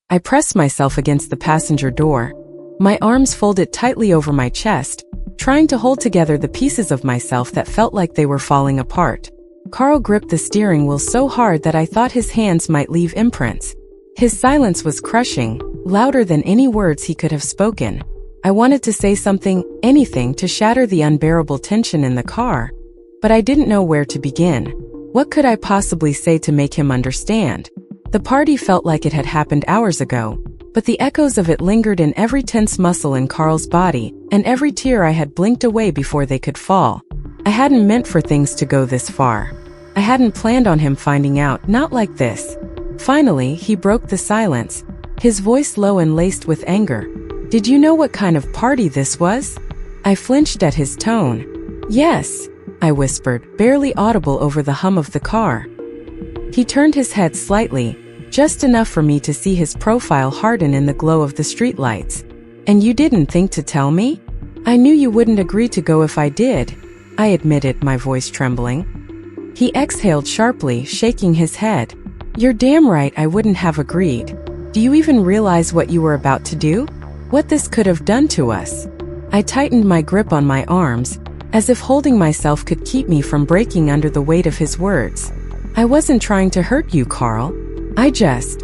I pressed myself against the passenger door. My arms folded tightly over my chest, trying to hold together the pieces of myself that felt like they were falling apart. Karl gripped the steering wheel so hard that I thought his hands might leave imprints. His silence was crushing, louder than any words he could have spoken. I wanted to say something, anything, to shatter the unbearable tension in the car, but I didn't know where to begin. What could I possibly say to make him understand? The party felt like it had happened hours ago, but the echoes of it lingered in every tense muscle in Karl's body, and every tear I had blinked away before they could fall. I hadn't meant for things to go this far. I hadn't planned on him finding out, not like this. Finally, he broke the silence, his voice low and laced with anger. "Did you know what kind of party this was?" I flinched at his tone. "Yes," I whispered, barely audible over the hum of the car. He turned his head slightly, just enough for me to see his profile harden in the glow of the streetlights. "And you didn't think to tell me?" "I knew you wouldn't agree to go if I did," I admitted, my voice trembling. He exhaled sharply, shaking his head. "You're damn right I wouldn't have agreed. Do you even realize what you were about to do? What this could have done to us?" I tightened my grip on my arms, as if holding myself could keep me from breaking under the weight of his words. "I wasn't trying to hurt you, Karl. I just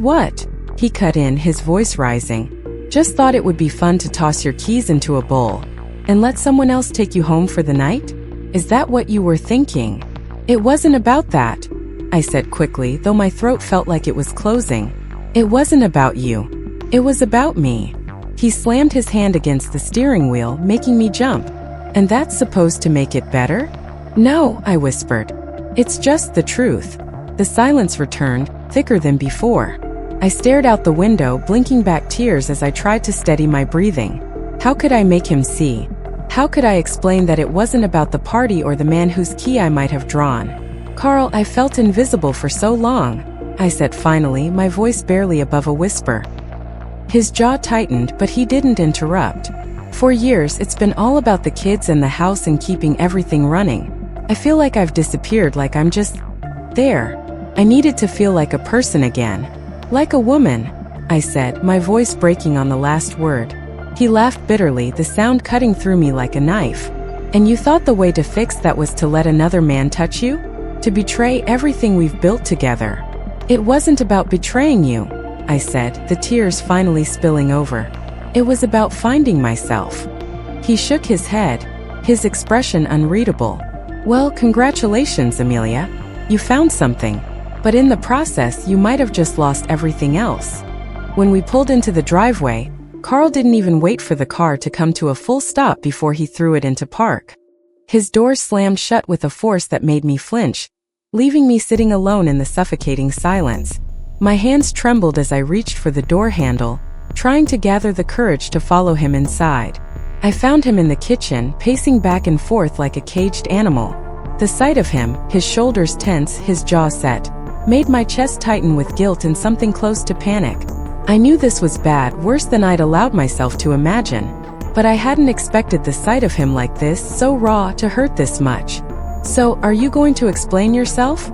what?" He cut in, his voice rising. "Just thought it would be fun to toss your keys into a bowl and let someone else take you home for the night? Is that what you were thinking?" "It wasn't about that," I said quickly, though my throat felt like it was closing. "It wasn't about you. It was about me." He slammed his hand against the steering wheel, making me jump. "And that's supposed to make it better?" "No," I whispered. "It's just the truth." The silence returned, thicker than before. I stared out the window, blinking back tears as I tried to steady my breathing. How could I make him see? How could I explain that it wasn't about the party or the man whose key I might have drawn? "Karl, I felt invisible for so long," I said finally, my voice barely above a whisper. His jaw tightened, but he didn't interrupt. "For years, it's been all about the kids and the house and keeping everything running. I feel like I've disappeared, like I'm just there. I needed to feel like a person again. Like a woman," I said, my voice breaking on the last word. He laughed bitterly, the sound cutting through me like a knife. "And you thought the way to fix that was to let another man touch you? To betray everything we've built together?" "It wasn't about betraying you," I said, the tears finally spilling over. "It was about finding myself." He shook his head, his expression unreadable. "Well, congratulations, Amelia. You found something. But in the process, you might have just lost everything else." When we pulled into the driveway, Karl didn't even wait for the car to come to a full stop before he threw it into park. His door slammed shut with a force that made me flinch, leaving me sitting alone in the suffocating silence. My hands trembled as I reached for the door handle, trying to gather the courage to follow him inside. I found him in the kitchen, pacing back and forth like a caged animal. The sight of him, his shoulders tense, his jaw set, made my chest tighten with guilt and something close to panic. I knew this was bad, worse than I'd allowed myself to imagine. But I hadn't expected the sight of him like this, so raw, to hurt this much. "So, are you going to explain yourself?"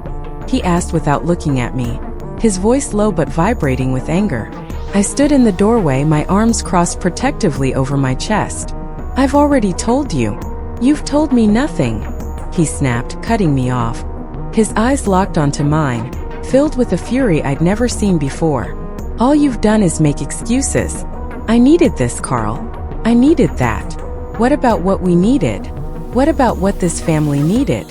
he asked without looking at me, his voice low but vibrating with anger. I stood in the doorway, my arms crossed protectively over my chest. "I've already told you." "You've told me nothing," he snapped, cutting me off. His eyes locked onto mine, filled with a fury I'd never seen before. "All you've done is make excuses. I needed this, Karl. I needed that. What about what we needed? What about what this family needed?"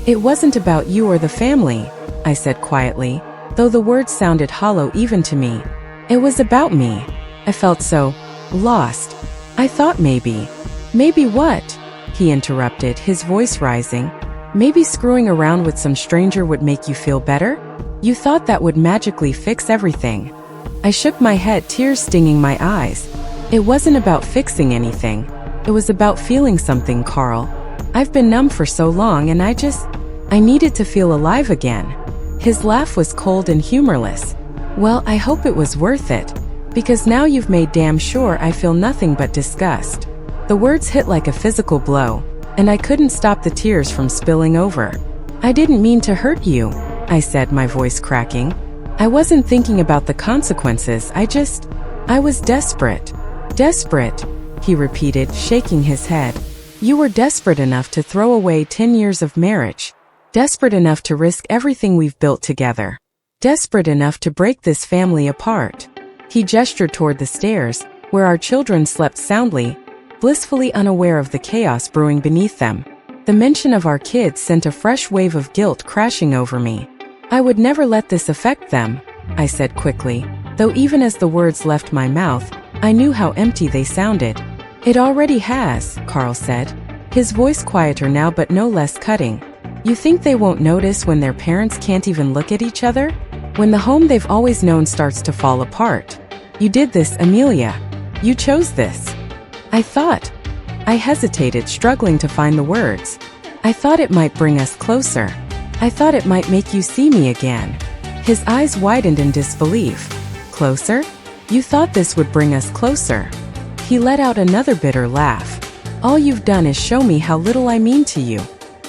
"It wasn't about you or the family," I said quietly, though the words sounded hollow even to me. "It was about me. I felt so lost. I thought maybe." "Maybe what?" he interrupted, his voice rising. "Maybe screwing around with some stranger would make you feel better? You thought that would magically fix everything." I shook my head, tears stinging my eyes. "It wasn't about fixing anything. It was about feeling something, Karl. I've been numb for so long and I needed to feel alive again." His laugh was cold and humorless. "Well, I hope it was worth it. Because now you've made damn sure I feel nothing but disgust." The words hit like a physical blow, and I couldn't stop the tears from spilling over. "I didn't mean to hurt you," I said, my voice cracking. I wasn't thinking about the consequences, I was desperate. Desperate, he repeated, shaking his head. You were desperate enough to throw away 10 years of marriage. Desperate enough to risk everything we've built together. Desperate enough to break this family apart. He gestured toward the stairs, where our children slept soundly, blissfully unaware of the chaos brewing beneath them. The mention of our kids sent a fresh wave of guilt crashing over me. I would never let this affect them, I said quickly, though even as the words left my mouth, I knew how empty they sounded. It already has, Karl said, his voice quieter now but no less cutting. You think they won't notice when their parents can't even look at each other? When the home they've always known starts to fall apart. You did this, Amelia. You chose this. I hesitated, struggling to find the words. I thought it might bring us closer. I thought it might make you see me again. His eyes widened in disbelief. Closer? You thought this would bring us closer. He let out another bitter laugh. All you've done is show me how little I mean to you.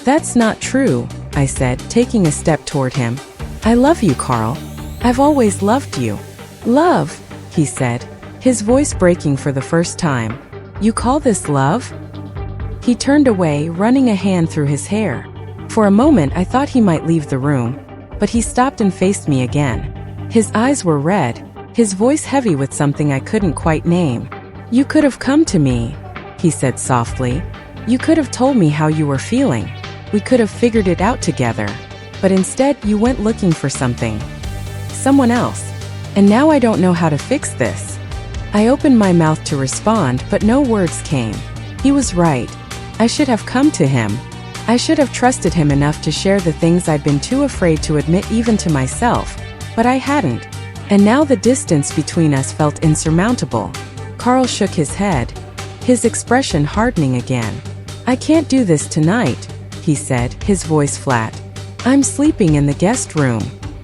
That's not true, I said, taking a step toward him. I love you, Karl. I've always loved you. Love, he said, his voice breaking for the first time. You call this love? He turned away, running a hand through his hair. For a moment I thought he might leave the room, but he stopped and faced me again. His eyes were red, his voice heavy with something I couldn't quite name. You could have come to me, he said softly. You could have told me how you were feeling. We could have figured it out together. But instead, you went looking for someone else. And now I don't know how to fix this. I opened my mouth to respond, but no words came. He was right. I should have come to him. I should have trusted him enough to share the things I'd been too afraid to admit even to myself. But I hadn't. And now the distance between us felt insurmountable. Karl shook his head, his expression hardening again. I can't do this tonight, he said, his voice flat. I'm sleeping in the guest room.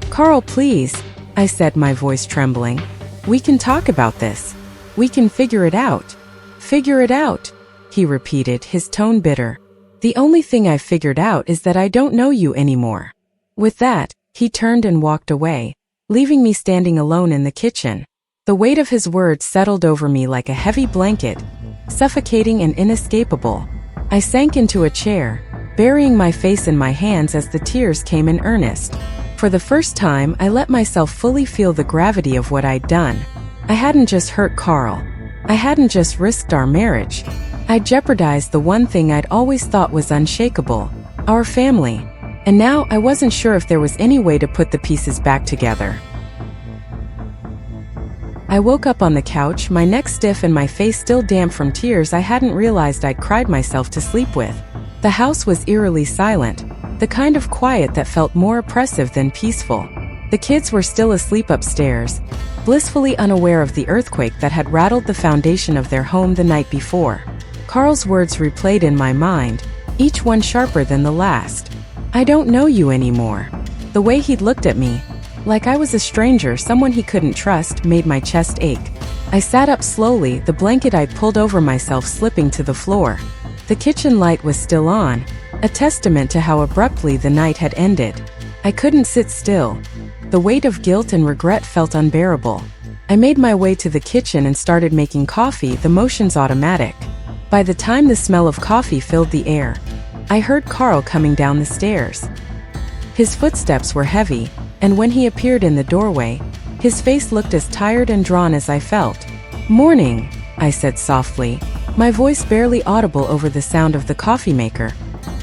Karl, please, I said, my voice trembling. We can talk about this. We can figure it out. Figure it out, he repeated, his tone bitter. The only thing I've figured out is that I don't know you anymore. With that, he turned and walked away, leaving me standing alone in the kitchen. The weight of his words settled over me like a heavy blanket, suffocating and inescapable. I sank into a chair, burying my face in my hands as the tears came in earnest. For the first time, I let myself fully feel the gravity of what I'd done. I hadn't just hurt Karl. I hadn't just risked our marriage. I'd jeopardized the one thing I'd always thought was unshakable, our family. And now I wasn't sure if there was any way to put the pieces back together. I woke up on the couch, my neck stiff and my face still damp from tears I hadn't realized I'd cried myself to sleep with. The house was eerily silent, the kind of quiet that felt more oppressive than peaceful. The kids were still asleep upstairs, blissfully unaware of the earthquake that had rattled the foundation of their home the night before. Karl's words replayed in my mind, each one sharper than the last. I don't know you anymore. The way he'd looked at me, like I was a stranger, someone he couldn't trust, made my chest ache. I sat up slowly, the blanket I'd pulled over myself slipping to the floor. The kitchen light was still on, a testament to how abruptly the night had ended. I couldn't sit still. The weight of guilt and regret felt unbearable. I made my way to the kitchen and started making coffee, the motions automatic. By the time the smell of coffee filled the air, I heard Karl coming down the stairs. His footsteps were heavy, and when he appeared in the doorway, his face looked as tired and drawn as I felt. "Morning," I said softly, my voice barely audible over the sound of the coffee maker.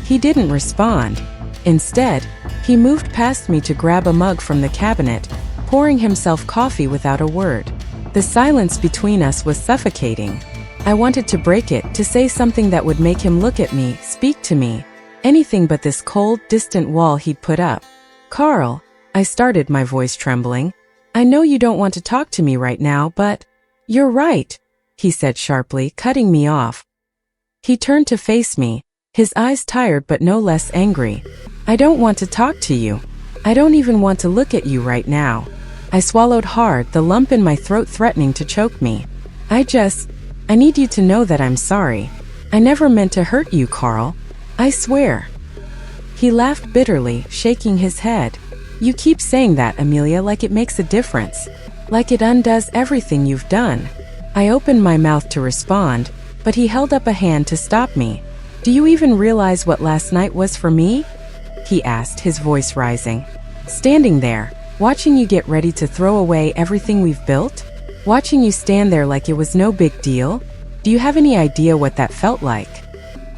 He didn't respond. Instead, he moved past me to grab a mug from the cabinet, pouring himself coffee without a word. The silence between us was suffocating. I wanted to break it, to say something that would make him look at me, speak to me. Anything but this cold, distant wall he'd put up. "Karl," I started, my voice trembling. "I know you don't want to talk to me right now, but..." "You're right," he said sharply, cutting me off. He turned to face me, his eyes tired but no less angry. "I don't want to talk to you. I don't even want to look at you right now." I swallowed hard, the lump in my throat threatening to choke me. I need you to know that I'm sorry. I never meant to hurt you, Karl. I swear." He laughed bitterly, shaking his head. You keep saying that, Amelia, like it makes a difference. Like it undoes everything you've done. I opened my mouth to respond, but he held up a hand to stop me. Do you even realize what last night was for me? He asked, his voice rising. Standing there, watching you get ready to throw away everything we've built? Watching you stand there like it was no big deal? Do you have any idea what that felt like?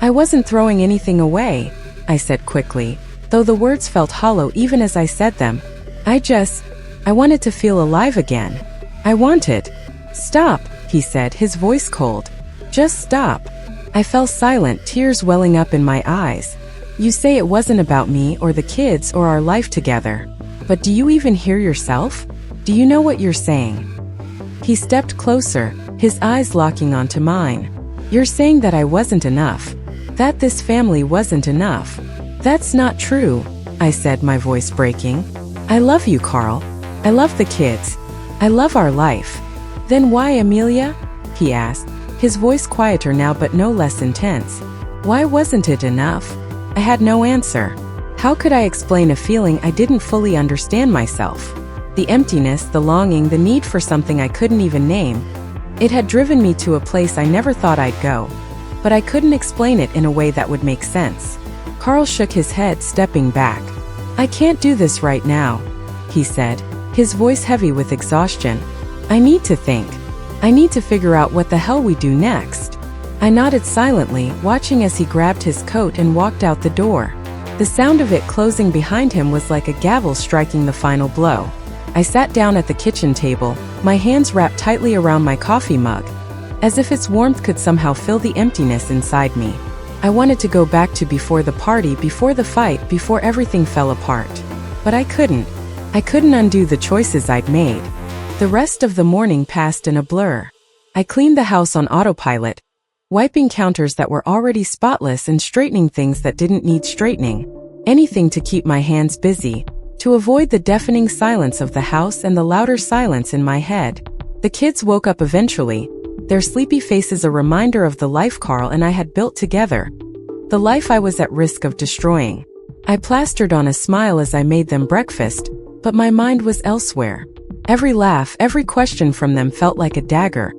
I wasn't throwing anything away, I said quickly, though the words felt hollow even as I said them. I wanted to feel alive again. I wanted. Stop, he said, his voice cold. Just stop. I fell silent, tears welling up in my eyes. You say it wasn't about me or the kids or our life together. But do you even hear yourself? Do you know what you're saying? He stepped closer, his eyes locking onto mine. You're saying that I wasn't enough. That this family wasn't enough. That's not true, I said, my voice breaking. I love you, Karl. I love the kids. I love our life. Then why, Amelia? He asked, his voice quieter now but no less intense. Why wasn't it enough? I had no answer. How could I explain a feeling I didn't fully understand myself? The emptiness, the longing, the need for something I couldn't even name. It had driven me to a place I never thought I'd go. But I couldn't explain it in a way that would make sense. Karl shook his head, stepping back. I can't do this right now, he said, his voice heavy with exhaustion. I need to think. I need to figure out what the hell we do next. I nodded silently, watching as he grabbed his coat and walked out the door. The sound of it closing behind him was like a gavel striking the final blow. I sat down at the kitchen table, my hands wrapped tightly around my coffee mug, as if its warmth could somehow fill the emptiness inside me. I wanted to go back to before the party, before the fight, before everything fell apart. But I couldn't. I couldn't undo the choices I'd made. The rest of the morning passed in a blur. I cleaned the house on autopilot, wiping counters that were already spotless and straightening things that didn't need straightening. Anything to keep my hands busy, to avoid the deafening silence of the house and the louder silence in my head. The kids woke up eventually, their sleepy faces a reminder of the life Karl and I had built together, the life I was at risk of destroying. I plastered on a smile as I made them breakfast, but my mind was elsewhere. Every laugh, every question from them felt like a dagger,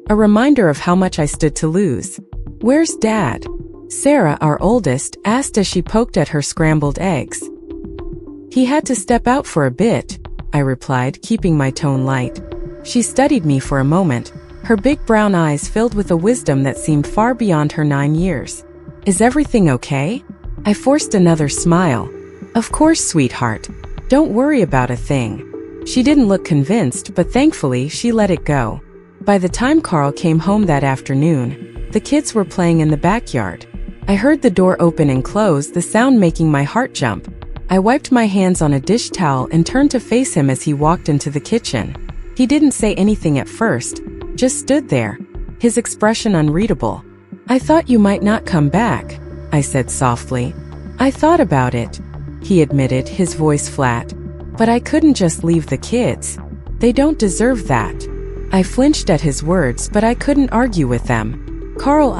a reminder of how much I stood to lose. Where's Dad? Sarah, our oldest, asked as she poked at her scrambled eggs. He had to step out for a bit, I replied, keeping my tone light. She studied me for a moment, her big brown eyes filled with a wisdom that seemed far beyond her 9 years. Is everything okay? I forced another smile. Of course, sweetheart. Don't worry about a thing. She didn't look convinced, but thankfully she let it go. By the time Karl came home that afternoon, the kids were playing in the backyard. I heard the door open and close, the sound making my heart jump. I wiped my hands on a dish towel and turned to face him as he walked into the kitchen. He didn't say anything at first, just stood there, his expression unreadable. I thought you might not come back, I said softly. I thought about it, he admitted, his voice flat. But I couldn't just leave the kids. They don't deserve that. I flinched at his words, but I couldn't argue with them. Karl,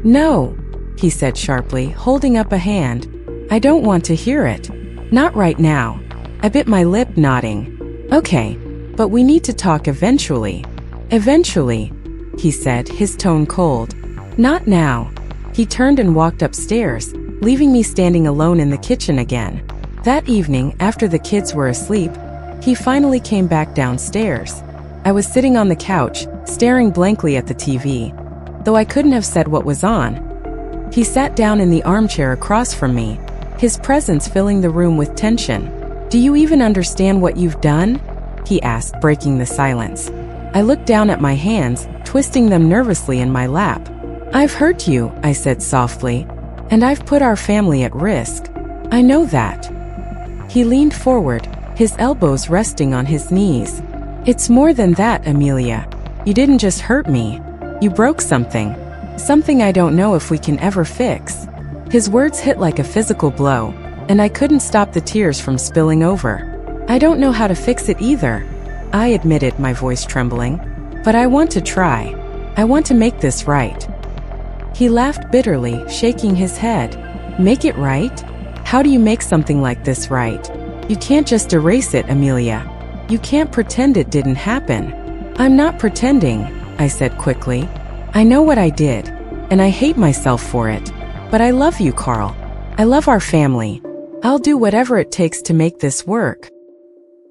No, he said sharply, holding up a hand. I don't want to hear it. Not right now. I bit my lip, nodding. Okay, but we need to talk eventually. Eventually, he said, his tone cold. Not now. He turned and walked upstairs, leaving me standing alone in the kitchen again. That evening, after the kids were asleep, he finally came back downstairs. I was sitting on the couch, staring blankly at the TV, though I couldn't have said what was on. He sat down in the armchair across from me, his presence filling the room with tension. Do you even understand what you've done? He asked, breaking the silence. I looked down at my hands, twisting them nervously in my lap. I've hurt you, I said softly, and I've put our family at risk. I know that. He leaned forward, his elbows resting on his knees. It's more than that, Amelia. You didn't just hurt me. You broke something. Something I don't know if we can ever fix. His words hit like a physical blow, and I couldn't stop the tears from spilling over. I don't know how to fix it either, I admitted, my voice trembling. But I want to try. I want to make this right. He laughed bitterly, shaking his head. Make it right? How do you make something like this right? You can't just erase it, Amelia. You can't pretend it didn't happen. I'm not pretending, I said quickly. I know what I did, and I hate myself for it. But I love you, Karl. I love our family. I'll do whatever it takes to make this work.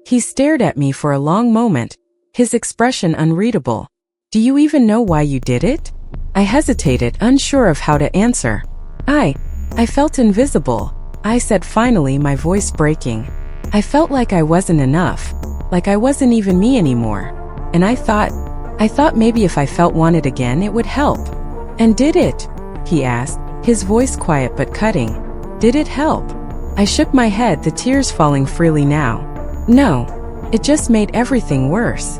He stared at me for a long moment, his expression unreadable. Do you even know why you did it? I hesitated, unsure of how to answer. I felt invisible, I said finally, my voice breaking. I felt like I wasn't enough, like I wasn't even me anymore. And I thought maybe if I felt wanted again, it would help. And did it? He asked, his voice quiet but cutting. Did it help? I shook my head, the tears falling freely now. No, it just made everything worse.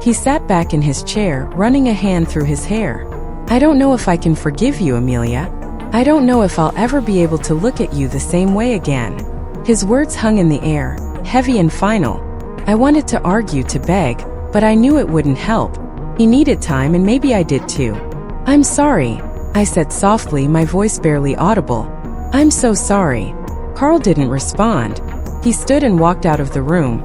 He sat back in his chair, running a hand through his hair. I don't know if I can forgive you, Amelia. I don't know if I'll ever be able to look at you the same way again. His words hung in the air, heavy and final. I wanted to argue, to beg, but I knew it wouldn't help. He needed time, and maybe I did too. I'm sorry, I said softly, my voice barely audible. I'm so sorry. Karl didn't respond. He stood and walked out of the room,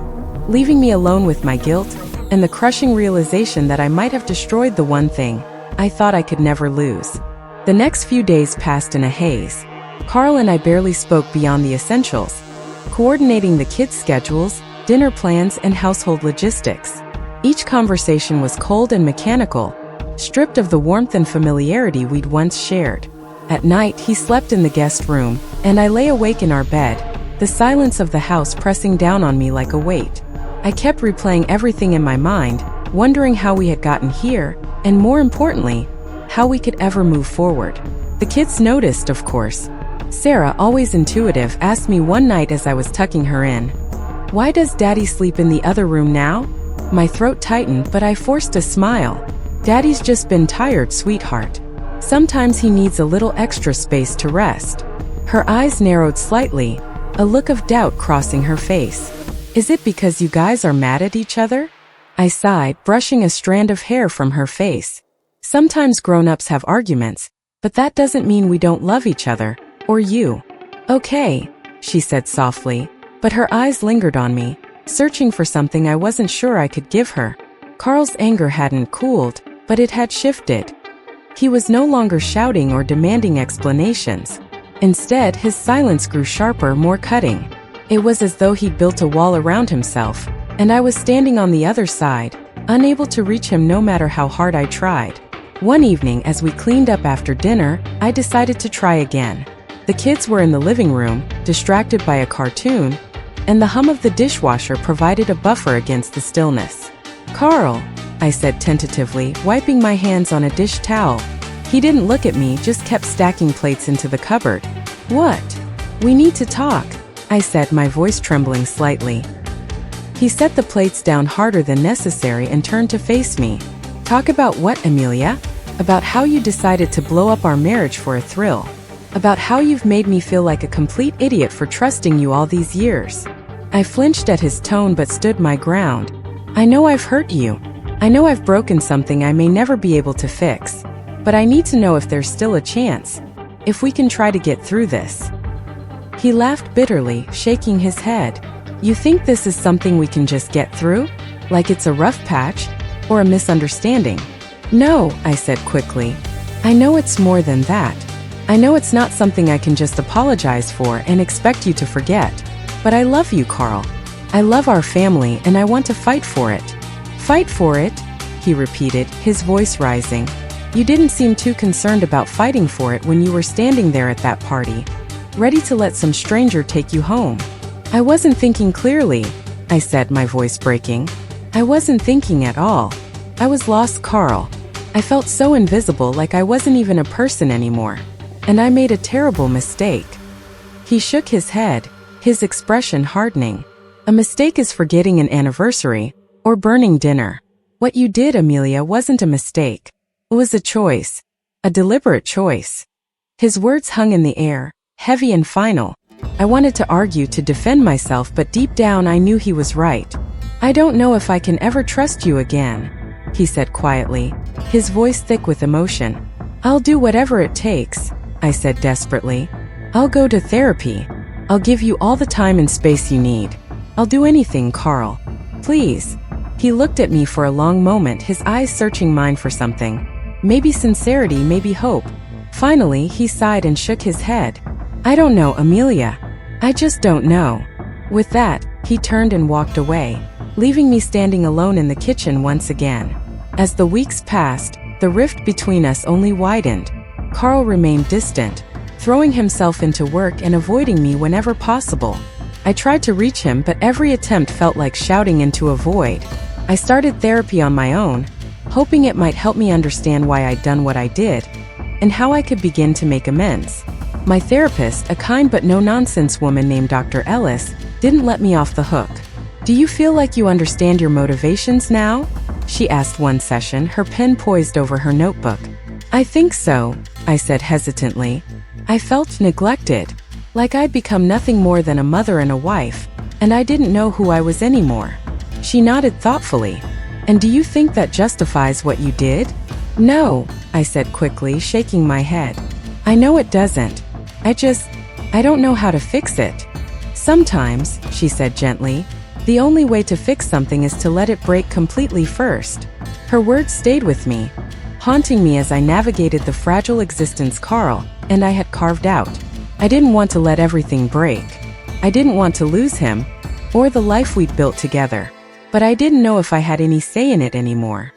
leaving me alone with my guilt and the crushing realization that I might have destroyed the one thing I thought I could never lose. The next few days passed in a haze. Karl and I barely spoke beyond the essentials, coordinating the kids' schedules, dinner plans, and household logistics. Each conversation was cold and mechanical, stripped of the warmth and familiarity we'd once shared. At night, he slept in the guest room, and I lay awake in our bed, the silence of the house pressing down on me like a weight. I kept replaying everything in my mind, wondering how we had gotten here, and more importantly, how we could ever move forward. The kids noticed, of course. Sarah, always intuitive, asked me one night as I was tucking her in, "Why does Daddy sleep in the other room now?" My throat tightened, but I forced a smile. "Daddy's just been tired, sweetheart. Sometimes he needs a little extra space to rest." Her eyes narrowed slightly, a look of doubt crossing her face. "Is it because you guys are mad at each other?" I sighed, brushing a strand of hair from her face. "Sometimes grown-ups have arguments, but that doesn't mean we don't love each other, or you." "Okay," she said softly, but her eyes lingered on me, searching for something I wasn't sure I could give her. Karl's anger hadn't cooled, but it had shifted. He was no longer shouting or demanding explanations. Instead, his silence grew sharper, more cutting. It was as though he'd built a wall around himself, and I was standing on the other side, unable to reach him no matter how hard I tried. One evening, as we cleaned up after dinner, I decided to try again. The kids were in the living room, distracted by a cartoon, and the hum of the dishwasher provided a buffer against the stillness. "Karl," I said tentatively, wiping my hands on a dish towel. He didn't look at me, just kept stacking plates into the cupboard. "What?" "We need to talk," I said, my voice trembling slightly. He set the plates down harder than necessary and turned to face me. "Talk about what, Amelia?" "About how you decided to blow up our marriage for a thrill. About how you've made me feel like a complete idiot for trusting you all these years." I flinched at his tone but stood my ground. "I know I've hurt you. I know I've broken something I may never be able to fix. But I need to know if there's still a chance. If we can try to get through this." He laughed bitterly, shaking his head. "You think this is something we can just get through? Like it's a rough patch? Or a misunderstanding?" "No," I said quickly. "I know it's more than that. I know it's not something I can just apologize for and expect you to forget. But I love you, Karl. I love our family, and I want to fight for it." "Fight for it?" he repeated, his voice rising. "You didn't seem too concerned about fighting for it when you were standing there at that party, ready to let some stranger take you home." "I wasn't thinking clearly," I said, my voice breaking. "I wasn't thinking at all. I was lost, Karl. I felt so invisible, like I wasn't even a person anymore. And I made a terrible mistake." He shook his head, his expression hardening. "A mistake is forgetting an anniversary, or burning dinner. What you did, Amelia, wasn't a mistake. It was a choice. A deliberate choice." His words hung in the air, heavy and final. I wanted to argue, to defend myself, but deep down I knew he was right. "I don't know if I can ever trust you again," he said quietly, his voice thick with emotion. "I'll do whatever it takes," I said desperately. "I'll go to therapy. I'll give you all the time and space you need. I'll do anything, Karl. Please. He looked at me for a long moment, his eyes searching mine for something. Maybe sincerity, maybe hope. Finally, he sighed and shook his head. I don't know, Amelia. I just don't know. With that, he turned and walked away, leaving me standing alone in the kitchen once again. As the weeks passed, the rift between us only widened. Karl remained distant, throwing himself into work and avoiding me whenever possible. I tried to reach him, but every attempt felt like shouting into a void. I started therapy on my own, hoping it might help me understand why I'd done what I did, and how I could begin to make amends. My therapist, a kind but no-nonsense woman named Dr. Ellis, didn't let me off the hook. Do you feel like you understand your motivations now? She asked one session, her pen poised over her notebook. I think so, I said hesitantly. I felt neglected, like I'd become nothing more than a mother and a wife, and I didn't know who I was anymore. She nodded thoughtfully. And do you think that justifies what you did? No, I said quickly, shaking my head. I know it doesn't. I don't know how to fix it. Sometimes, she said gently, the only way to fix something is to let it break completely first. Her words stayed with me, haunting me as I navigated the fragile existence Karl and I had carved out. I didn't want to let everything break. I didn't want to lose him, or the life we'd built together. But I didn't know if I had any say in it anymore.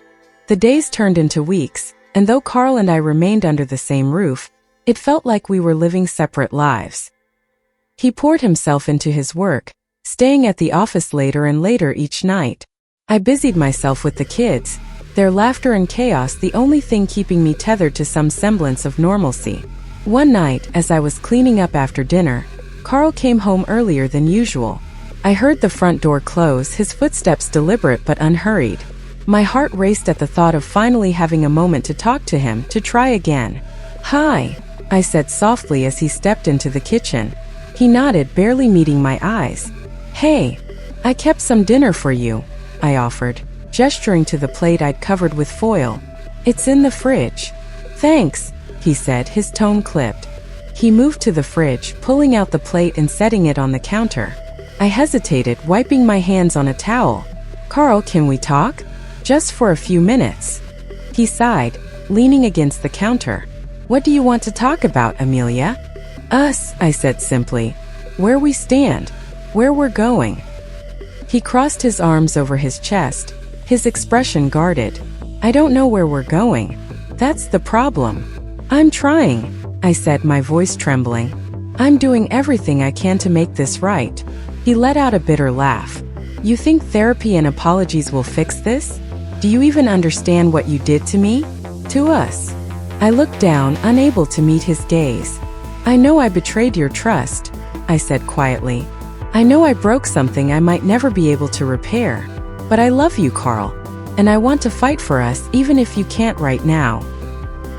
The days turned into weeks, and though Karl and I remained under the same roof, it felt like we were living separate lives. He poured himself into his work, staying at the office later and later each night. I busied myself with the kids, their laughter and chaos the only thing keeping me tethered to some semblance of normalcy. One night, as I was cleaning up after dinner, Karl came home earlier than usual. I heard the front door close, his footsteps deliberate but unhurried. My heart raced at the thought of finally having a moment to talk to him, to try again. Hi, I said softly as he stepped into the kitchen. He nodded, barely meeting my eyes. Hey, I kept some dinner for you, I offered, gesturing to the plate I'd covered with foil. It's in the fridge. Thanks, he said, his tone clipped. He moved to the fridge, pulling out the plate and setting it on the counter. I hesitated, wiping my hands on a towel. Karl, can we talk? Just for a few minutes. He sighed, leaning against the counter. What do you want to talk about, Amelia? Us, I said simply. Where we stand. Where we're going. He crossed his arms over his chest, his expression guarded. I don't know where we're going. That's the problem. I'm trying, I said, my voice trembling. I'm doing everything I can to make this right. He let out a bitter laugh. You think therapy and apologies will fix this? Do you even understand what you did to me? To us? I looked down, unable to meet his gaze. I know I betrayed your trust, I said quietly. I know I broke something I might never be able to repair. But I love you, Karl. And I want to fight for us, even if you can't right now.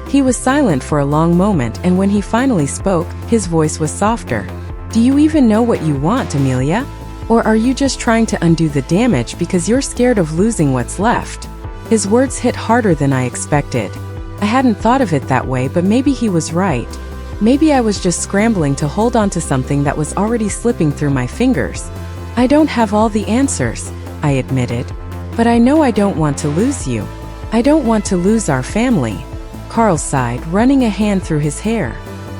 He was silent for a long moment, and when he finally spoke, his voice was softer. Do you even know what you want, Amelia? Or are you just trying to undo the damage because you're scared of losing what's left? His words hit harder than I expected. I hadn't thought of it that way, but maybe he was right. Maybe I was just scrambling to hold on to something that was already slipping through my fingers. I don't have all the answers, I admitted. But I know I don't want to lose you. I don't want to lose our family. Karl sighed, running a hand through his hair.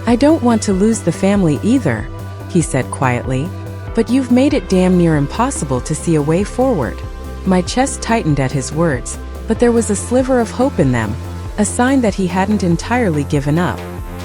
I don't want to lose the family either, he said quietly. But you've made it damn near impossible to see a way forward. My chest tightened at his words, but there was a sliver of hope in them, a sign that he hadn't entirely given up.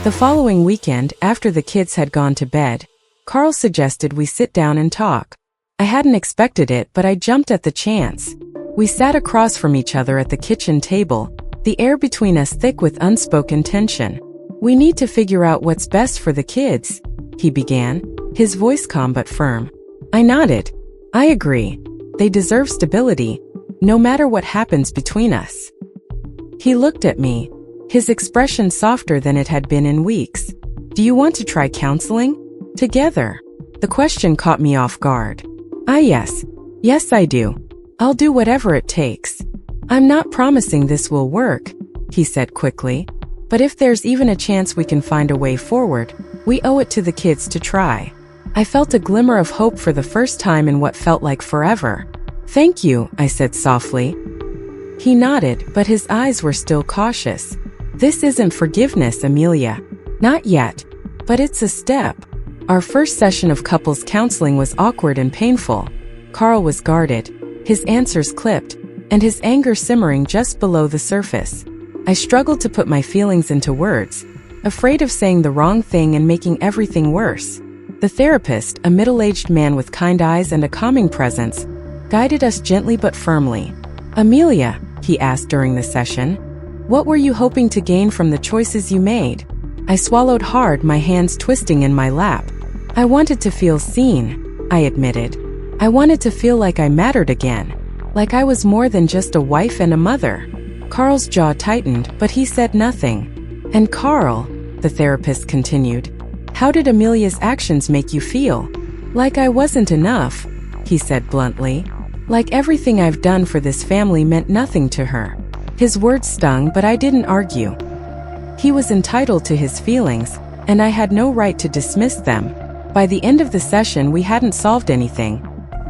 The following weekend, after the kids had gone to bed, Karl suggested we sit down and talk. I hadn't expected it, but I jumped at the chance. We sat across from each other at the kitchen table, the air between us thick with unspoken tension. We need to figure out what's best for the kids, he began, his voice calm but firm. I nodded. I agree. They deserve stability, no matter what happens between us. He looked at me, his expression softer than it had been in weeks. Do you want to try counseling? Together? The question caught me off guard. Yes. Yes, I do. I'll do whatever it takes. I'm not promising this will work, he said quickly. But if there's even a chance we can find a way forward, we owe it to the kids to try. I felt a glimmer of hope for the first time in what felt like forever. "Thank you," I said softly. He nodded, but his eyes were still cautious. "This isn't forgiveness, Amelia. Not yet. But it's a step." Our first session of couples counseling was awkward and painful. Karl was guarded, his answers clipped, and his anger simmering just below the surface. I struggled to put my feelings into words, afraid of saying the wrong thing and making everything worse. The therapist, a middle-aged man with kind eyes and a calming presence, guided us gently but firmly. "Amelia," he asked during the session, "what were you hoping to gain from the choices you made?" I swallowed hard, my hands twisting in my lap. "I wanted to feel seen," I admitted. "I wanted to feel like I mattered again. Like I was more than just a wife and a mother." Karl's jaw tightened, but he said nothing. "And Karl," the therapist continued, "how did Amelia's actions make you feel?" "Like I wasn't enough," he said bluntly. "Like everything I've done for this family meant nothing to her." His words stung, but I didn't argue. He was entitled to his feelings, and I had no right to dismiss them. By the end of the session, we hadn't solved anything,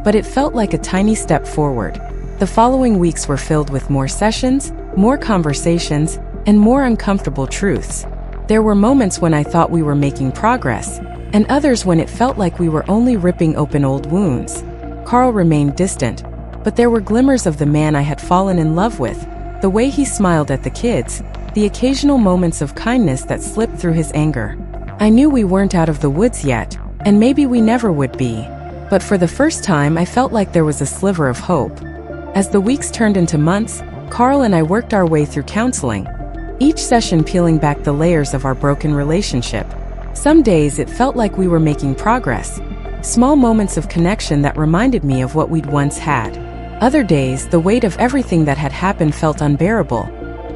but it felt like a tiny step forward. The following weeks were filled with more sessions, more conversations, and more uncomfortable truths. There were moments when I thought we were making progress, and others when it felt like we were only ripping open old wounds. Karl remained distant, but there were glimmers of the man I had fallen in love with, the way he smiled at the kids, the occasional moments of kindness that slipped through his anger. I knew we weren't out of the woods yet, and maybe we never would be. But for the first time, I felt like there was a sliver of hope. As the weeks turned into months, Karl and I worked our way through counseling, each session peeling back the layers of our broken relationship. Some days it felt like we were making progress, small moments of connection that reminded me of what we'd once had. Other days, the weight of everything that had happened felt unbearable,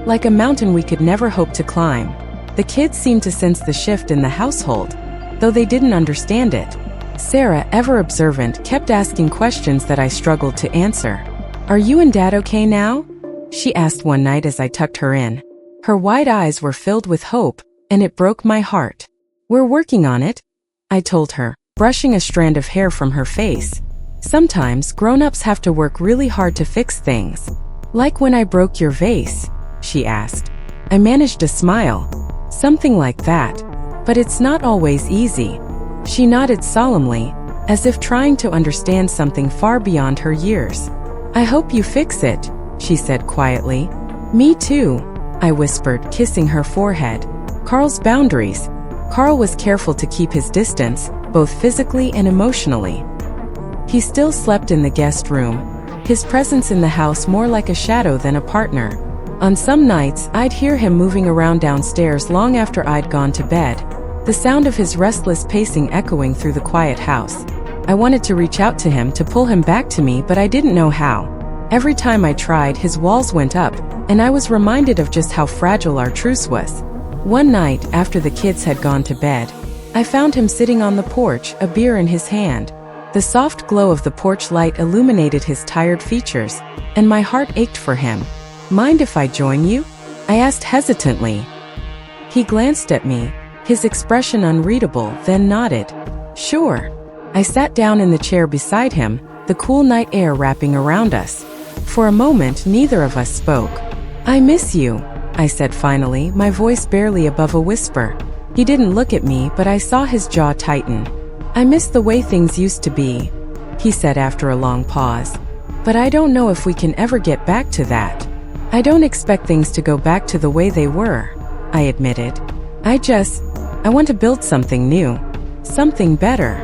like a mountain we could never hope to climb. The kids seemed to sense the shift in the household, though they didn't understand it. Sarah, ever observant, kept asking questions that I struggled to answer. "Are you and Dad okay now?" she asked one night as I tucked her in. Her wide eyes were filled with hope, and it broke my heart. "We're working on it," I told her, brushing a strand of hair from her face. "Sometimes grown-ups have to work really hard to fix things." "Like when I broke your vase?" she asked. I managed a smile. "Something like that. But it's not always easy." She nodded solemnly, as if trying to understand something far beyond her years. "I hope you fix it," she said quietly. "Me too," I whispered, kissing her forehead. Karl's boundaries. Karl was careful to keep his distance, both physically and emotionally. He still slept in the guest room, his presence in the house more like a shadow than a partner. On some nights, I'd hear him moving around downstairs long after I'd gone to bed, the sound of his restless pacing echoing through the quiet house. I wanted to reach out to him to pull him back to me, but I didn't know how. Every time I tried, his walls went up, and I was reminded of just how fragile our truce was. One night, after the kids had gone to bed, I found him sitting on the porch, a beer in his hand. The soft glow of the porch light illuminated his tired features, and my heart ached for him. "Mind if I join you?" I asked hesitantly. He glanced at me, his expression unreadable, then nodded. "Sure." I sat down in the chair beside him, the cool night air wrapping around us. For a moment, neither of us spoke. "I miss you," I said finally, my voice barely above a whisper. He didn't look at me, but I saw his jaw tighten. "I miss the way things used to be," he said after a long pause. "But I don't know if we can ever get back to that. I don't expect things to go back to the way they were," I admitted. I want to build something new. Something better."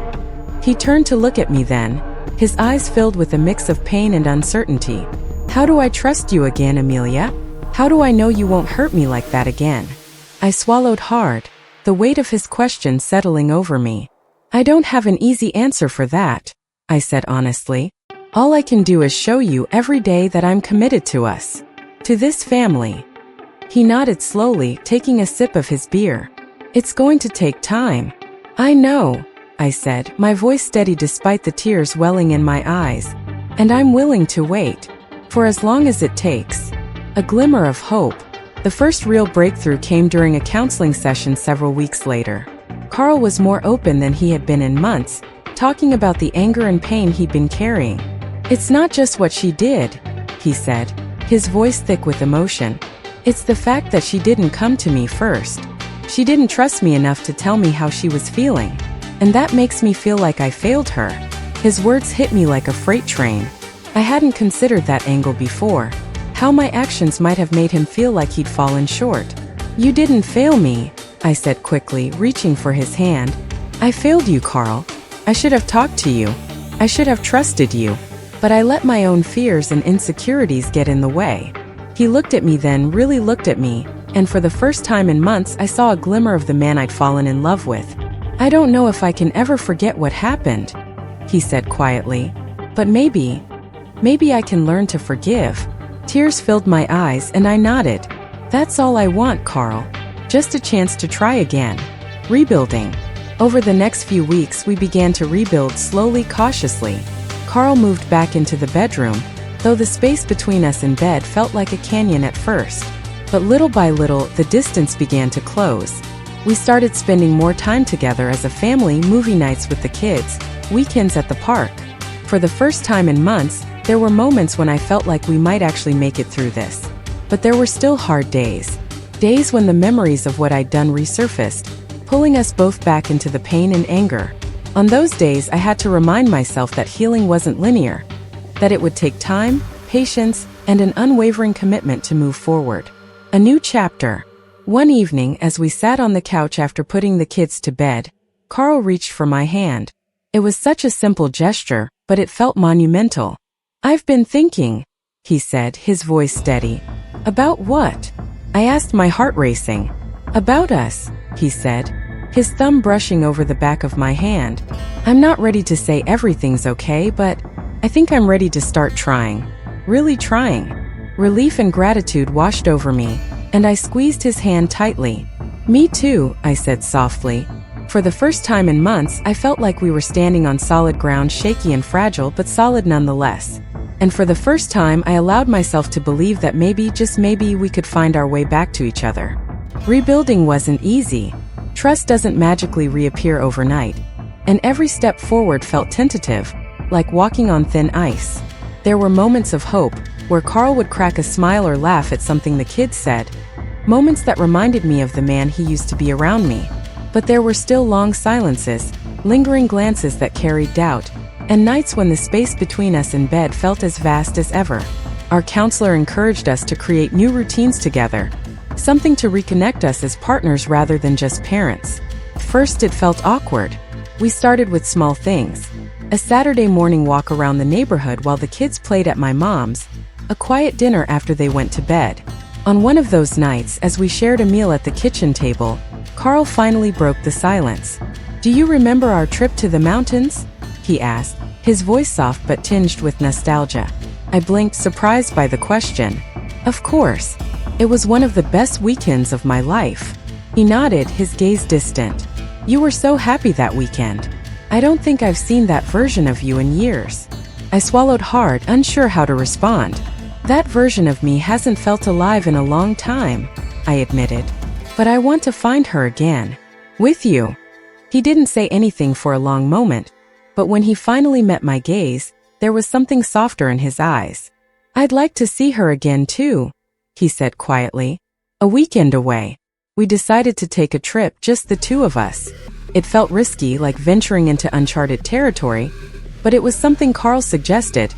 He turned to look at me then, his eyes filled with a mix of pain and uncertainty. "How do I trust you again, Amelia? How do I know you won't hurt me like that again?" I swallowed hard, the weight of his question settling over me. "I don't have an easy answer for that," I said honestly. "All I can do is show you every day that I'm committed to us. To this family." He nodded slowly, taking a sip of his beer. "It's going to take time." "I know," I said, my voice steady despite the tears welling in my eyes. "And I'm willing to wait. For as long as it takes." A glimmer of hope. The first real breakthrough came during a counseling session several weeks later. Karl was more open than he had been in months, talking about the anger and pain he'd been carrying. "It's not just what she did," he said, his voice thick with emotion. "It's the fact that she didn't come to me first. She didn't trust me enough to tell me how she was feeling. And that makes me feel like I failed her." His words hit me like a freight train. I hadn't considered that angle before. How my actions might have made him feel like he'd fallen short. "You didn't fail me," I said quickly, reaching for his hand. "I failed you, Karl. I should have talked to you. I should have trusted you. But I let my own fears and insecurities get in the way." He looked at me then, really looked at me, and for the first time in months I saw a glimmer of the man I'd fallen in love with. "I don't know if I can ever forget what happened," he said quietly. "But maybe I can learn to forgive." Tears filled my eyes and I nodded. "That's all I want, Karl. Just a chance to try again." Rebuilding. Over the next few weeks we began to rebuild slowly, cautiously. Karl moved back into the bedroom, though the space between us in bed felt like a canyon at first. But little by little, the distance began to close. We started spending more time together as a family, movie nights with the kids, weekends at the park. For the first time in months, there were moments when I felt like we might actually make it through this. But there were still hard days. Days when the memories of what I'd done resurfaced, pulling us both back into the pain and anger. On those days, I had to remind myself that healing wasn't linear, that it would take time, patience, and an unwavering commitment to move forward. A new chapter. One evening, as we sat on the couch after putting the kids to bed, Karl reached for my hand. It was such a simple gesture, but it felt monumental. "I've been thinking," he said, his voice steady. "About what?" I asked, my heart racing. "About us," he said, his thumb brushing over the back of my hand. "I'm not ready to say everything's okay, but I think I'm ready to start trying. Really trying." Relief and gratitude washed over me, and I squeezed his hand tightly. "Me too," I said softly. For the first time in months, I felt like we were standing on solid ground, shaky and fragile, but solid nonetheless. And for the first time, I allowed myself to believe that maybe, just maybe, we could find our way back to each other. Rebuilding wasn't easy. Trust doesn't magically reappear overnight. And every step forward felt tentative, like walking on thin ice. There were moments of hope, where Karl would crack a smile or laugh at something the kids said. Moments that reminded me of the man he used to be around me. But there were still long silences, lingering glances that carried doubt, and nights when the space between us in bed felt as vast as ever. Our counselor encouraged us to create new routines together, something to reconnect us as partners rather than just parents. First, it felt awkward. We started with small things. A Saturday morning walk around the neighborhood while the kids played at my mom's, a quiet dinner after they went to bed. On one of those nights, as we shared a meal at the kitchen table, Karl finally broke the silence. "Do you remember our trip to the mountains?" he asked, his voice soft but tinged with nostalgia. I blinked, surprised by the question. "Of course. It was one of the best weekends of my life." He nodded, his gaze distant. "You were so happy that weekend. I don't think I've seen that version of you in years." I swallowed hard, unsure how to respond. "That version of me hasn't felt alive in a long time," I admitted. "But I want to find her again. With you." He didn't say anything for a long moment, but when he finally met my gaze, there was something softer in his eyes. "I'd like to see her again too," he said quietly. "A weekend away. We decided to take a trip, just the two of us." It felt risky, like venturing into uncharted territory, but it was something Karl suggested,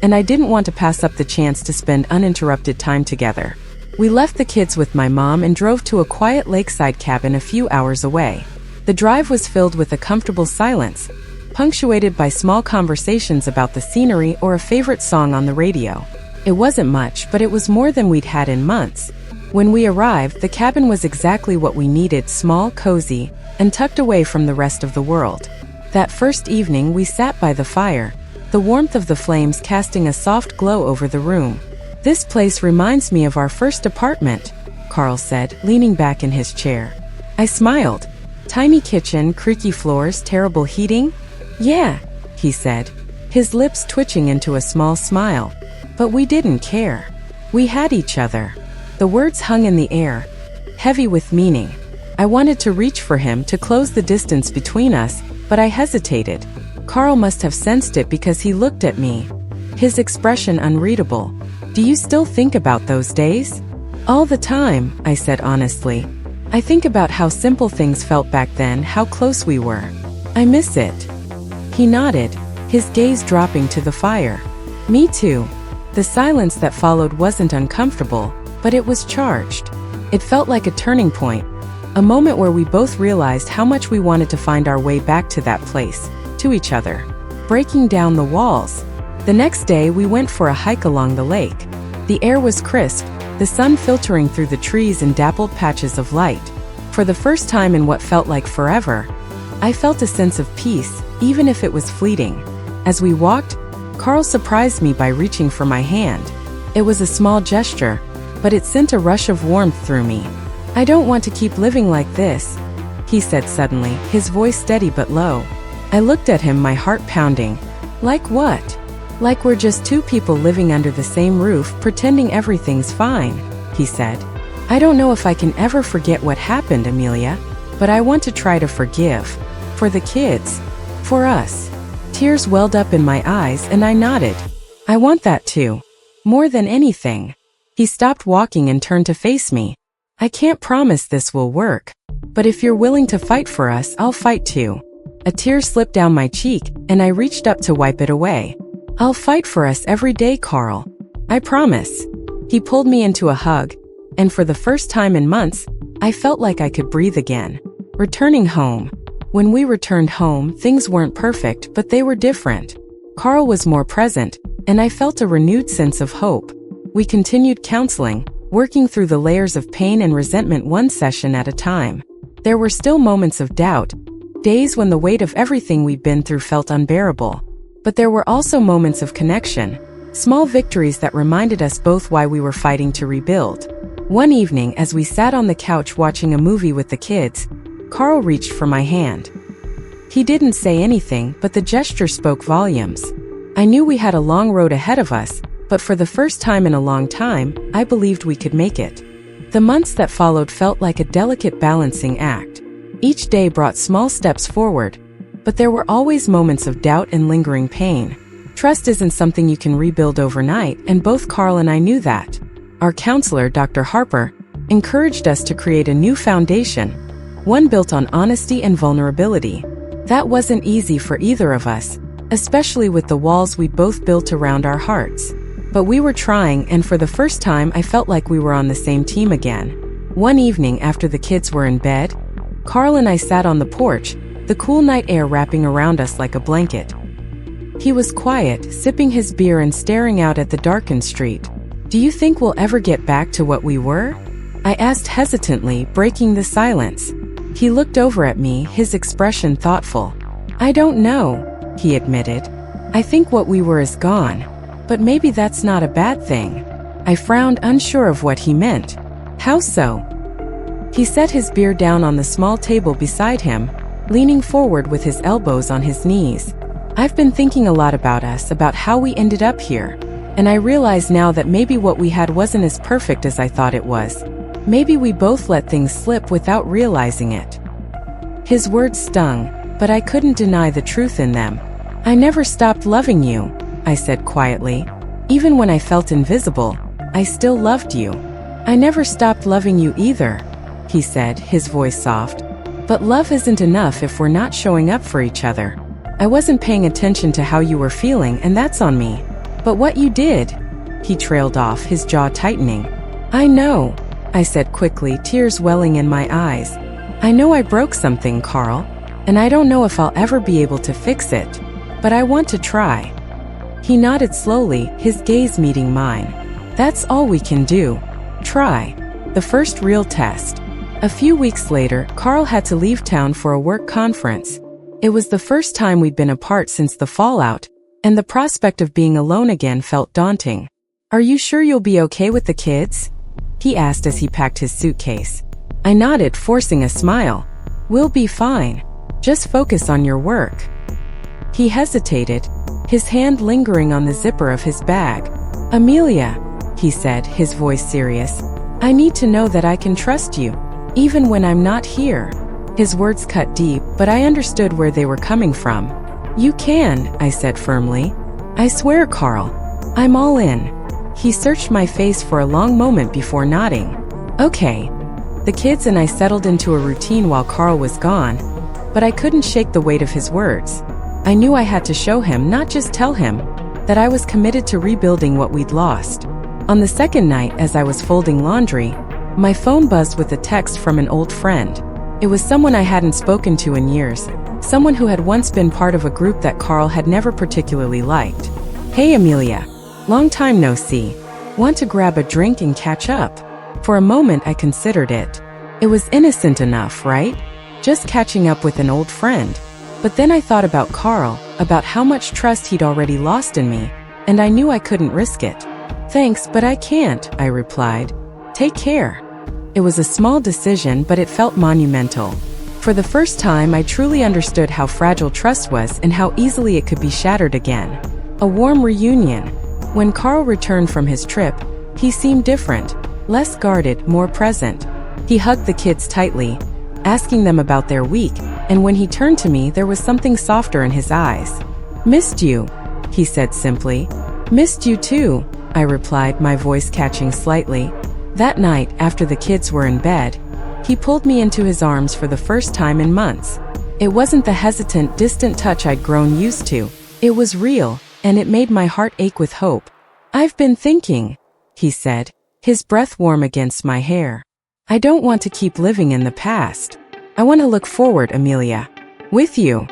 and I didn't want to pass up the chance to spend uninterrupted time together. We left the kids with my mom and drove to a quiet lakeside cabin a few hours away. The drive was filled with a comfortable silence, punctuated by small conversations about the scenery or a favorite song on the radio. It wasn't much, but it was more than we'd had in months. When we arrived, the cabin was exactly what we needed: small, cozy, and tucked away from the rest of the world. That first evening, we sat by the fire, the warmth of the flames casting a soft glow over the room. "This place reminds me of our first apartment," Karl said, leaning back in his chair. I smiled. "Tiny kitchen, creaky floors, terrible heating?" "Yeah," he said, his lips twitching into a small smile. "But we didn't care. We had each other." The words hung in the air, heavy with meaning. I wanted to reach for him, to close the distance between us, but I hesitated. Karl must have sensed it because he looked at me, his expression unreadable. Do you still think about those days? All the time, I said honestly. I think about how simple things felt back then, how close we were. I miss it. He nodded, his gaze dropping to the fire. Me too. The silence that followed wasn't uncomfortable, but it was charged. It felt like a turning point, a moment where we both realized how much we wanted to find our way back to that place, to each other. Breaking down the walls. The next day we went for a hike along the lake. The air was crisp, the sun filtering through the trees in dappled patches of light. For the first time in what felt like forever, I felt a sense of peace, even if it was fleeting. As we walked, Karl surprised me by reaching for my hand. It was a small gesture, but it sent a rush of warmth through me. I don't want to keep living like this, he said suddenly, his voice steady but low. I looked at him, my heart pounding. Like what? Like we're just two people living under the same roof, pretending everything's fine, he said. I don't know if I can ever forget what happened, Amelia, but I want to try to forgive. For the kids. For us. Tears welled up in my eyes and I nodded. I want that too. More than anything. He stopped walking and turned to face me. I can't promise this will work, but if you're willing to fight for us, I'll fight too. A tear slipped down my cheek, and I reached up to wipe it away. I'll fight for us every day, Karl. I promise. He pulled me into a hug, and for the first time in months, I felt like I could breathe again. Returning home. When we returned home, things weren't perfect, but they were different. Karl was more present, and I felt a renewed sense of hope. We continued counseling, working through the layers of pain and resentment one session at a time. There were still moments of doubt, days when the weight of everything we'd been through felt unbearable. But there were also moments of connection, small victories that reminded us both why we were fighting to rebuild. One evening, as we sat on the couch watching a movie with the kids, Karl reached for my hand. He didn't say anything, but the gesture spoke volumes. I knew we had a long road ahead of us, but for the first time in a long time, I believed we could make it. The months that followed felt like a delicate balancing act. Each day brought small steps forward, but there were always moments of doubt and lingering pain. Trust isn't something you can rebuild overnight, and both Karl and I knew that. Our counselor, Dr. Harper, encouraged us to create a new foundation, one built on honesty and vulnerability. That wasn't easy for either of us, especially with the walls we both built around our hearts. But we were trying, and for the first time I felt like we were on the same team again. One evening after the kids were in bed, Karl and I sat on the porch, the cool night air wrapping around us like a blanket. He was quiet, sipping his beer and staring out at the darkened street. Do you think we'll ever get back to what we were? I asked hesitantly, breaking the silence. He looked over at me, his expression thoughtful. I don't know, he admitted. I think what we were is gone. But maybe that's not a bad thing. I frowned, unsure of what he meant. How so? He set his beer down on the small table beside him, leaning forward with his elbows on his knees. I've been thinking a lot about us, about how we ended up here. And I realize now that maybe what we had wasn't as perfect as I thought it was. Maybe we both let things slip without realizing it. His words stung, but I couldn't deny the truth in them. I never stopped loving you, I said quietly. Even when I felt invisible, I still loved you. I never stopped loving you either, he said, his voice soft. But love isn't enough if we're not showing up for each other. I wasn't paying attention to how you were feeling, and that's on me. But what you did, he trailed off, his jaw tightening. I know, I said quickly, tears welling in my eyes. I know I broke something, Karl, and I don't know if I'll ever be able to fix it. But I want to try. He nodded slowly, his gaze meeting mine. That's all we can do. Try. The first real test. A few weeks later, Karl had to leave town for a work conference. It was the first time we'd been apart since the fallout, and the prospect of being alone again felt daunting. Are you sure you'll be okay with the kids? He asked as he packed his suitcase. I nodded, forcing a smile. We'll be fine. Just focus on your work. He hesitated, his hand lingering on the zipper of his bag. Amelia, he said, his voice serious. I need to know that I can trust you, even when I'm not here. His words cut deep, but I understood where they were coming from. You can, I said firmly. I swear, Karl. I'm all in. He searched my face for a long moment before nodding. Okay. The kids and I settled into a routine while Karl was gone, but I couldn't shake the weight of his words. I knew I had to show him, not just tell him, that I was committed to rebuilding what we'd lost. On the second night, as I was folding laundry, my phone buzzed with a text from an old friend. It was someone I hadn't spoken to in years, someone who had once been part of a group that Karl had never particularly liked. Hey Amelia, long time no see. Want to grab a drink and catch up? For a moment I considered it. It was innocent enough, right? Just catching up with an old friend. But then I thought about Karl, about how much trust he'd already lost in me, and I knew I couldn't risk it. Thanks, but I can't, I replied. Take care. It was a small decision, but it felt monumental. For the first time, I truly understood how fragile trust was and how easily it could be shattered again. A warm reunion. When Karl returned from his trip, he seemed different, less guarded, more present. He hugged the kids tightly, asking them about their week, and when he turned to me, there was something softer in his eyes. Missed you, he said simply. Missed you too, I replied, my voice catching slightly. That night, after the kids were in bed, he pulled me into his arms for the first time in months. It wasn't the hesitant, distant touch I'd grown used to. It was real, and it made my heart ache with hope. I've been thinking, he said, his breath warm against my hair. I don't want to keep living in the past. I want to look forward, Amelia. With you.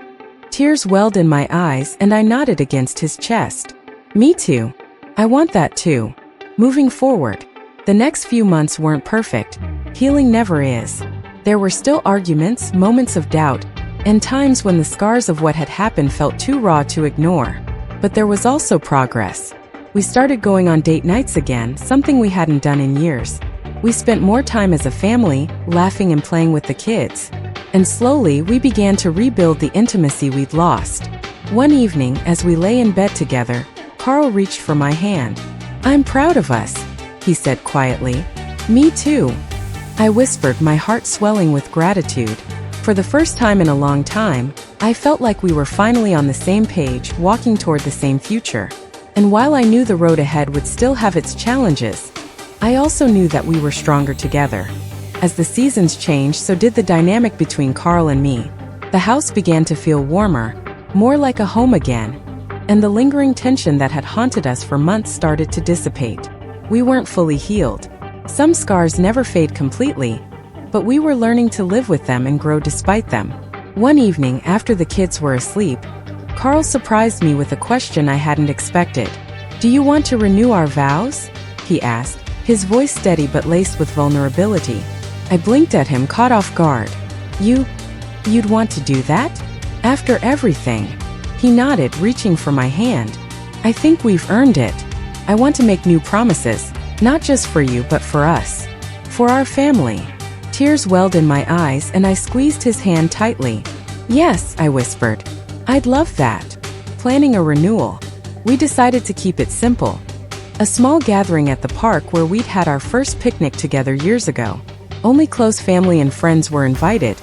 Tears welled in my eyes and I nodded against his chest. Me too. I want that too. Moving forward. The next few months weren't perfect. Healing never is. There were still arguments, moments of doubt, and times when the scars of what had happened felt too raw to ignore. But there was also progress. We started going on date nights again, something we hadn't done in years. We spent more time as a family, laughing and playing with the kids. And slowly, we began to rebuild the intimacy we'd lost. One evening, as we lay in bed together, Karl reached for my hand. I'm proud of us, he said quietly. Me too, I whispered, my heart swelling with gratitude. For the first time in a long time, I felt like we were finally on the same page, walking toward the same future. And while I knew the road ahead would still have its challenges, I also knew that we were stronger together. As the seasons changed, so did the dynamic between Karl and me. The house began to feel warmer, more like a home again, and the lingering tension that had haunted us for months started to dissipate. We weren't fully healed. Some scars never fade completely, but we were learning to live with them and grow despite them. One evening, after the kids were asleep, Karl surprised me with a question I hadn't expected. Do you want to renew our vows? He asked, his voice steady but laced with vulnerability. I blinked at him, caught off guard. You'd want to do that? After everything? He nodded, reaching for my hand. I think we've earned it. I want to make new promises, not just for you but for us. For our family. Tears welled in my eyes and I squeezed his hand tightly. Yes, I whispered. I'd love that. Planning a renewal. We decided to keep it simple. A small gathering at the park where we'd had our first picnic together years ago. Only close family and friends were invited,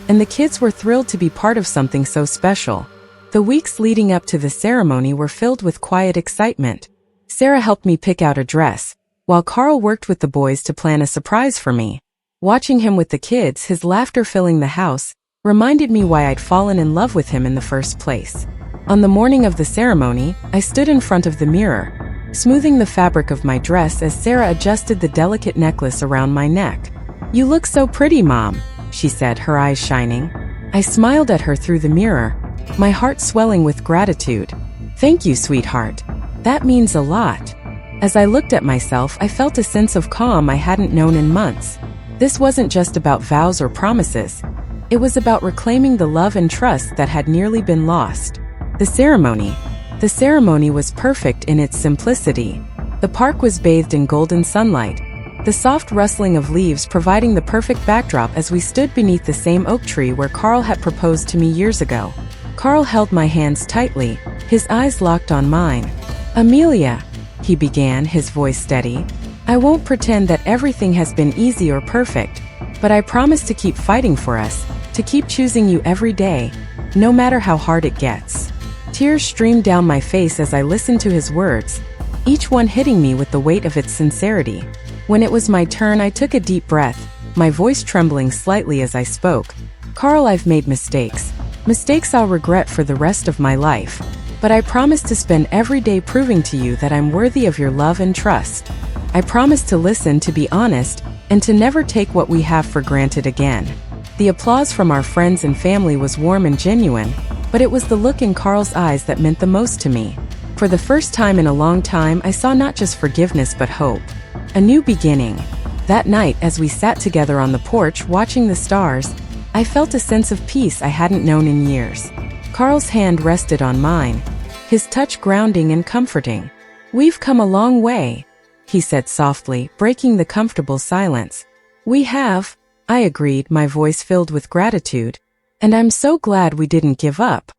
and the kids were thrilled to be part of something so special. The weeks leading up to the ceremony were filled with quiet excitement. Sarah helped me pick out a dress, while Karl worked with the boys to plan a surprise for me. Watching him with the kids, his laughter filling the house, reminded me why I'd fallen in love with him in the first place. On the morning of the ceremony, I stood in front of the mirror, smoothing the fabric of my dress as Sarah adjusted the delicate necklace around my neck. You look so pretty, Mom, she said, her eyes shining. I smiled at her through the mirror, my heart swelling with gratitude. Thank you, sweetheart. That means a lot. As I looked at myself, I felt a sense of calm I hadn't known in months. This wasn't just about vows or promises. It was about reclaiming the love and trust that had nearly been lost. The ceremony was perfect in its simplicity. The park was bathed in golden sunlight, the soft rustling of leaves providing the perfect backdrop as we stood beneath the same oak tree where Karl had proposed to me years ago. Karl held my hands tightly, his eyes locked on mine. Amelia, he began, his voice steady. I won't pretend that everything has been easy or perfect, but I promise to keep fighting for us, to keep choosing you every day, no matter how hard it gets. Tears streamed down my face as I listened to his words, each one hitting me with the weight of its sincerity. When it was my turn, I took a deep breath, my voice trembling slightly as I spoke. Karl, I've made mistakes. Mistakes I'll regret for the rest of my life. But I promise to spend every day proving to you that I'm worthy of your love and trust. I promise to listen, to be honest, and to never take what we have for granted again. The applause from our friends and family was warm and genuine, but it was the look in Karl's eyes that meant the most to me. For the first time in a long time, I saw not just forgiveness but hope. A new beginning. That night, as we sat together on the porch watching the stars, I felt a sense of peace I hadn't known in years. Karl's hand rested on mine, his touch grounding and comforting. "We've come a long way," he said softly, breaking the comfortable silence. "We have," I agreed, my voice filled with gratitude. "And I'm so glad we didn't give up."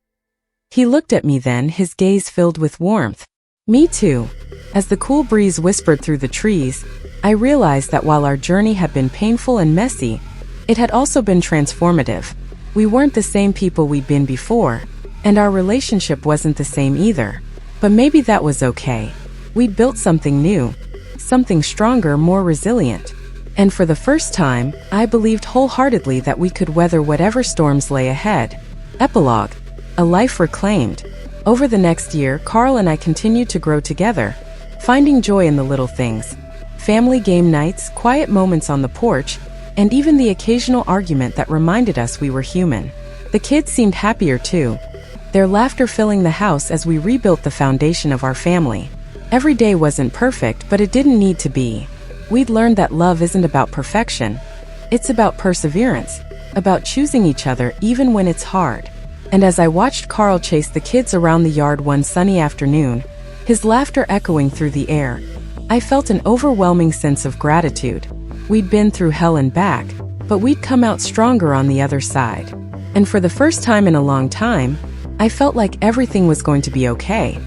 He looked at me then, his gaze filled with warmth. "Me too." As the cool breeze whispered through the trees, I realized that while our journey had been painful and messy, it had also been transformative. We weren't the same people we'd been before, and our relationship wasn't the same either. But maybe that was okay. We'd built something new, something stronger, more resilient. And for the first time, I believed wholeheartedly that we could weather whatever storms lay ahead. Epilogue. A life reclaimed. Over the next year, Karl and I continued to grow together, finding joy in the little things. Family game nights, quiet moments on the porch, and even the occasional argument that reminded us we were human. The kids seemed happier too, their laughter filling the house as we rebuilt the foundation of our family. Every day wasn't perfect, but it didn't need to be. We'd learned that love isn't about perfection. It's about perseverance, about choosing each other even when it's hard. And as I watched Karl chase the kids around the yard one sunny afternoon, his laughter echoing through the air, I felt an overwhelming sense of gratitude. We'd been through hell and back, but we'd come out stronger on the other side. And for the first time in a long time, I felt like everything was going to be okay.